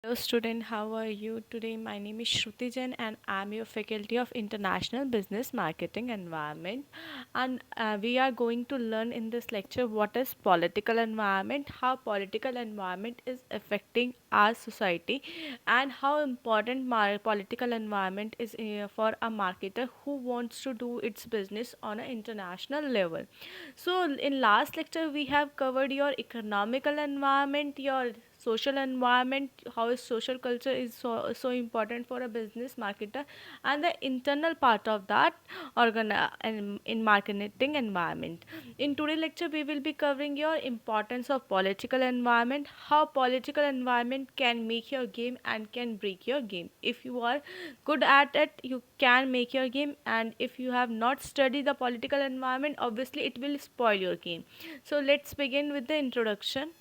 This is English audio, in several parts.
Hello student, how are you today? My name is Shruti Jain and I'm your faculty of International Business Marketing Environment, and we are going to learn in this lecture what is political environment, how political environment is affecting our society, and how important political environment is for a marketer who wants to do its business on an international level. So in last lecture we have covered your economical environment, your social environment, how is social culture is so important for a business marketer, and the internal part of that in marketing environment. In today's lecture we will be covering your importance of political environment, how political environment can make your game and can break your game. If you are good at it, you can make your game, and if you have not studied the political environment, obviously it will spoil your game. So let's begin with the introduction.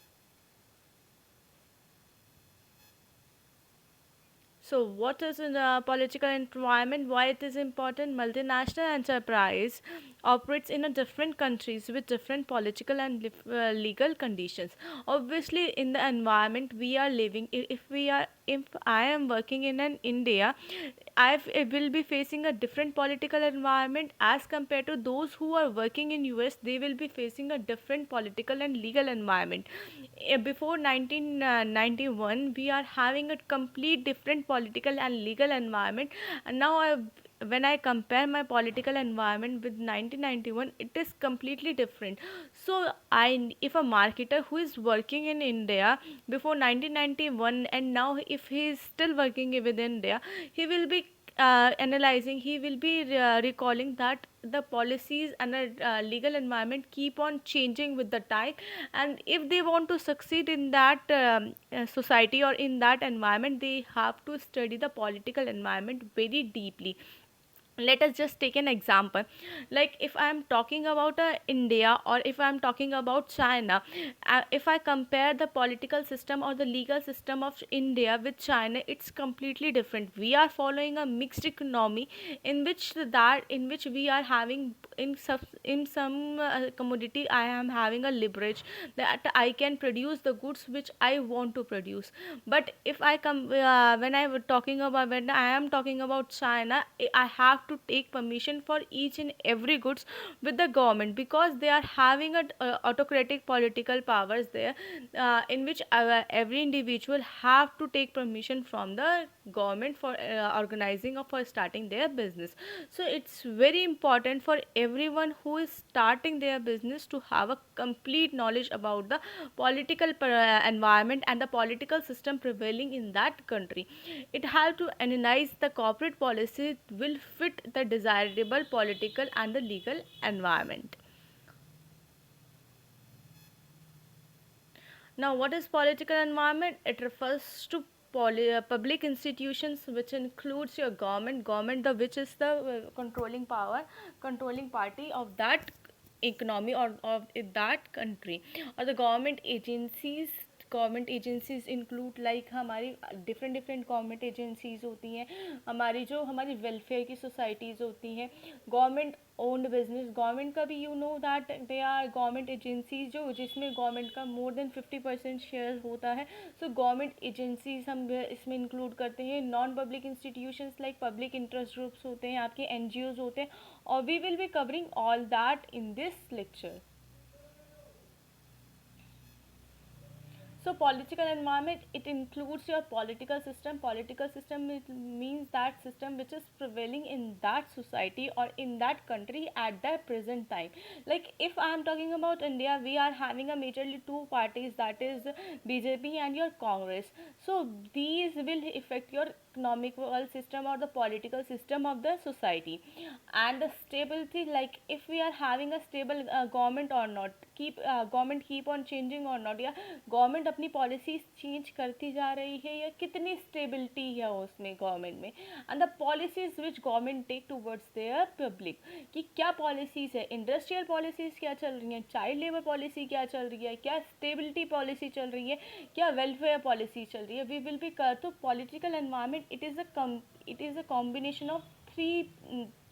So, what is in the political environment? Why it is important? Multinational enterprise operates in a different countries with different political and legal conditions. Obviously, in the environment we are living, if I am working in an India, I will be facing a different political environment as compared to those who are working in US. They will be facing a different political and legal environment. Before 1991, we are having a complete different political and legal environment, and now when I compare my political environment with 1991, it is completely different. So if a marketer who is working in India before 1991 and now if he is still working within India, he will be analyzing, he will be recalling that the policies and the legal environment keep on changing with the time, and if they want to succeed in that society or in that environment, they have to study the political environment very deeply. Let us just take an example. Like if I am talking about India, or if I am talking about China, if I compare the political system or the legal system of India with China, it's completely different. We are following a mixed economy in which we are having in some commodity I am having a leverage that I can produce the goods which I want to produce. But if I come when I am talking about China, I have to take permission for each and every goods with the government, because they are having a autocratic political powers there, in which every individual have to take permission from the government for organizing or for starting their business. So it's very important for everyone who is starting their business to have a complete knowledge about the political environment and the political system prevailing in that country. It helps to analyze the corporate policy will fit the desirable political and the legal environment. Now, what is political environment? It refers to public institutions, which includes your government, the which is the controlling power, controlling party of that economy or of that country, or the government agencies. Government agencies include like हमारी different different government agencies होती हैं, हमारी जो हमारी welfare की societies होती हैं, government owned business, government का भी you know that they are government agencies जो जिसमें गवर्नमेंट का मोर देन 50% शेयर होता है. सो गवर्नमेंट एजेंसीज हम इसमें इंक्लूड करते हैं. Non public institutions like public interest groups होते हैं, आपके एनजीओज होते हैं, और we will be covering all that in this lecture. So political environment, it includes your political system. Political system means that system which is prevailing in that society or in that country at the present time. Like if I am talking about India, we are having a majorly two parties, that is BJP and your Congress. So these will affect your economical system or the political system of the society. And the stability, like if we are having a stable government or not, keep government keep on changing or not, या government अपनी policies change करती जा रही है, या कितनी stability है उसमें गवर्नमेंट में, and the policies which government take towards their public, कि क्या पॉलिसीज है, इंडस्ट्रियल पॉलिसीज क्या चल रही हैं, चाइल्ड लेबर पॉलिसी क्या चल रही है, क्या स्टेबिलिटी पॉलिसी चल रही है, क्या वेलफेयर पॉलिसी चल रही है. वी विल बी कर तो political environment it is a combination of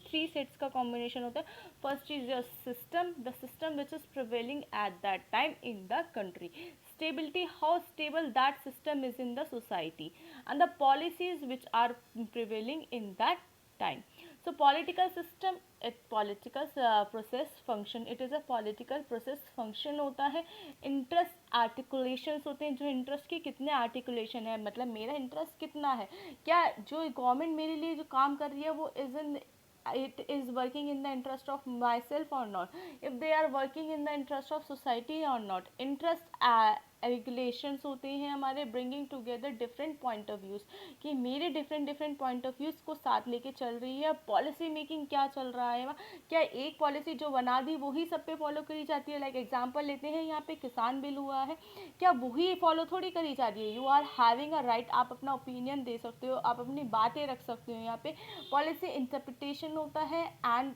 three sets का कॉम्बिनेशन होता है. First is your system, the system which is prevailing at that time in the country. stability, how stable that system is in the society, and the policies which are prevailing in that time. So political system, it political process function, it is a political process function होता है. Interest articulations होते हैं, जो interest के कितने articulation है, मतलब मेरा इंटरेस्ट कितना है, क्या जो गवर्नमेंट मेरे लिए जो काम कर रही है वो is in, it is working in the interest of myself or not, if they are working in the interest of society or not. interest regulations होते हैं हमारे, bringing together different point of views, कि मेरे different different point of views को साथ लेके चल रही है. पॉलिसी मेकिंग क्या चल रहा है, क्या एक पॉलिसी जो बना दी वही सब पे फॉलो करी जाती है. लाइक एग्जांपल लेते हैं, यहाँ पे किसान बिल हुआ है, क्या वही फॉलो थोड़ी करी जा रही है. You are having a right, आप अपना ओपिनियन दे सकते हो, आप अपनी बातें रख सकते हो. यहाँ पे पॉलिसी इंटरप्रिटेशन होता है एंड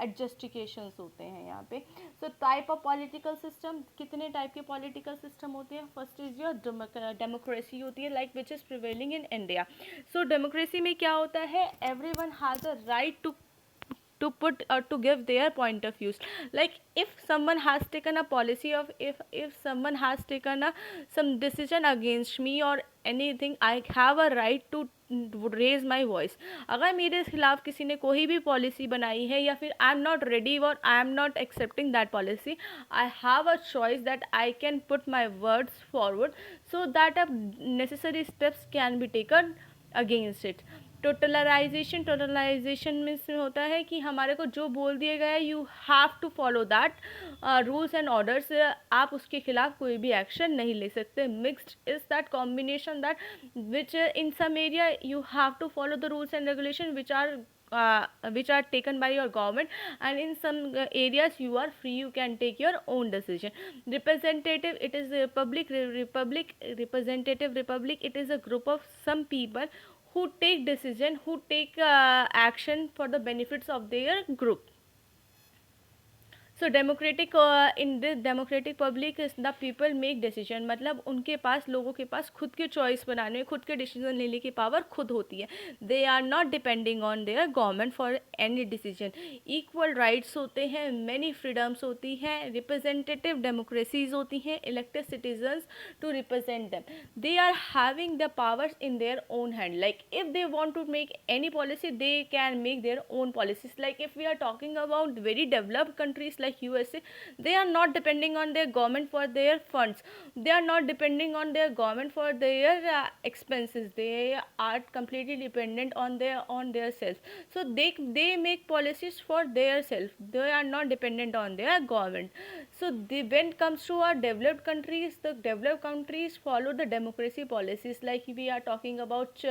एडजस्टिकेशंस होते हैं यहाँ पे. So type of political system, कितने टाइप के पॉलिटिकल सिस्टम होते हैं. फर्स्ट इज योर डेमोक्रेसी होती है, like which is prevailing in India. So democracy में क्या होता है, everyone has a right to put or to give their point of views. Like if someone has taken a policy of, if someone has taken a some decision against me or anything, I have a right to raise my voice. अगर मेरे खिलाफ किसी ने कोई भी policy बनाई है, या फिर आई एम नॉट रेडी और I am not accepting that policy, I have a choice that I can put my words forward, so that a necessary steps can be taken against it. Totalisation में से होता है कि हमारे को जो बोल दिया गया है, you have to follow that rules and orders, आप उसके खिलाफ कोई भी एक्शन नहीं ले सकते. Mixed is that combination that which in some area you have to follow the rules and regulation which are taken by your government, and in some areas you are free, you can take your own decision. Representative, it is a representative republic, it is a group of some people who take decision, who take action for the benefits of their group. So democratic, in this democratic public the people make decision, मतलब उनके पास, लोगों के पास खुद के choice बनाने, खुद के decision लेने की पावर खुद होती है. They are not depending on their government for any decision. Equal rights होते हैं, मैनी फ्रीडम्स होती हैं, रिप्रेजेंटेटिव डेमोक्रेसीज होती हैं, elected citizens to represent them. They are having the powers in their own hand. Like if they want to make any policy, they can make their own policies. Like if we are talking about very developed countries like USA, they are not depending on their government for their funds, they are not depending on their government for their expenses, they are completely dependent on their self. So they make policies for their self, they are not dependent on their government. So when it comes to our developed countries, the developed countries follow the democracy policies. Like we are talking about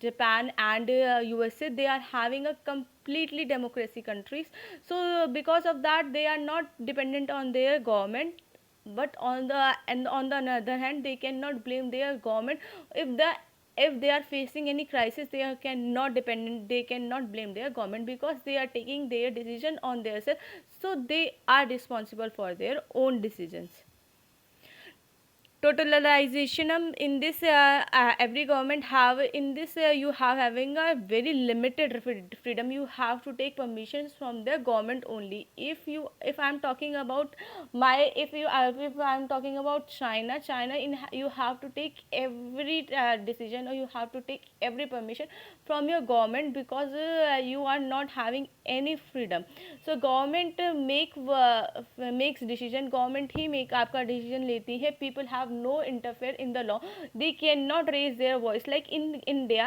Japan and USA, they are having a completely democracy countries. So because of that, they are not dependent on their government, but on the other hand, they cannot blame their government if they are facing any crisis. They cannot blame their government, because they are taking their decision on themselves, so they are responsible for their own decisions. Totalization, in this every government have, in this you have having a very limited freedom. You have to take permissions from the government only. If I am talking about if I am talking about China, you have to take every decision, or you have to take every permission from your government, because you are not having any freedom. So government makes decision, government he make आपका decision लेती है. People have no interfere in the law, they cannot raise their voice. Like in India,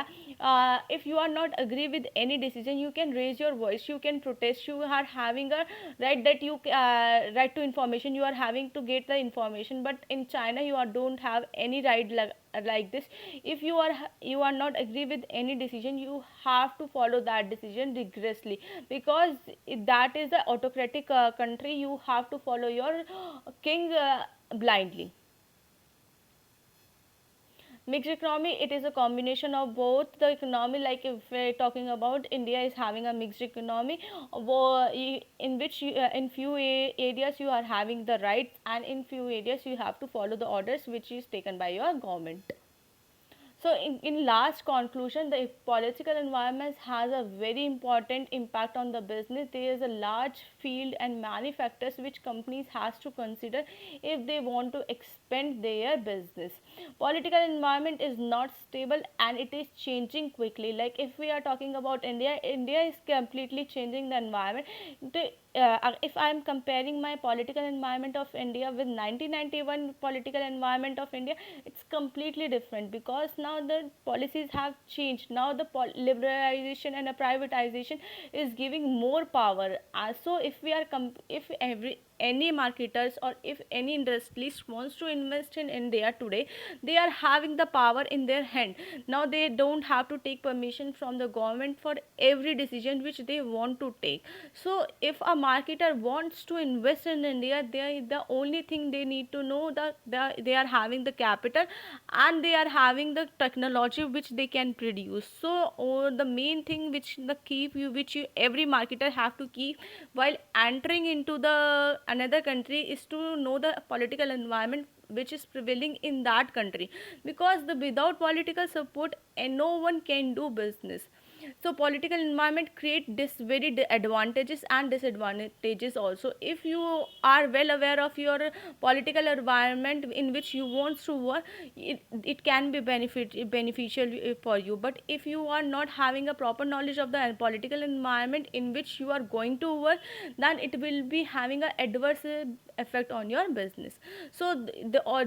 if you are not agree with any decision, you can raise your voice, you can protest, you are having a right, that you right to information, you are having to get the information. But in China, don't have any right like this. If you are not agree with any decision, you have to follow that decision rigorously, because that is the autocratic country. You have to follow your king blindly. Mixed economy, it is a combination of both the economy. Like if we're talking about India is having a mixed economy, in which in few areas you are having the rights, and in few areas you have to follow the orders which is taken by your government. So in last conclusion, the political environment has a very important impact on the business. There is a large field and many factors which companies has to consider if they want to expand their business. Political environment is not stable and it is changing quickly. Like if we are talking about India, India is completely changing the environment. If I am comparing my political environment of India with 1991 political environment of India, it's completely different because now the policies have changed. Now the liberalization and the privatization is giving more power. So if we are if every any marketers or if any industrialist wants to invest in India today, they are having the power in their hand. Now they don't have to take permission from the government for every decision which they want to take. So if a marketer wants to invest in India, they the only thing they need to know that they are having the capital and they are having the technology which they can produce. So the main thing which the keep you which you every marketer have to keep while entering into the another country is to know the political environment which is prevailing in that country, because the without political support and no one can do business. So political environment create this very advantages and disadvantages also. If you are well aware of your political environment in which you want to work, it can be beneficial for you. But if you are not having a proper knowledge of the political environment in which you are going to work, then it will be having a adverse effect on your business. So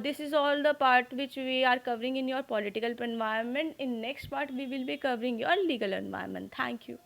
this is all the part which we are covering in your political environment. In next part we will be covering your legal environment. Thank you.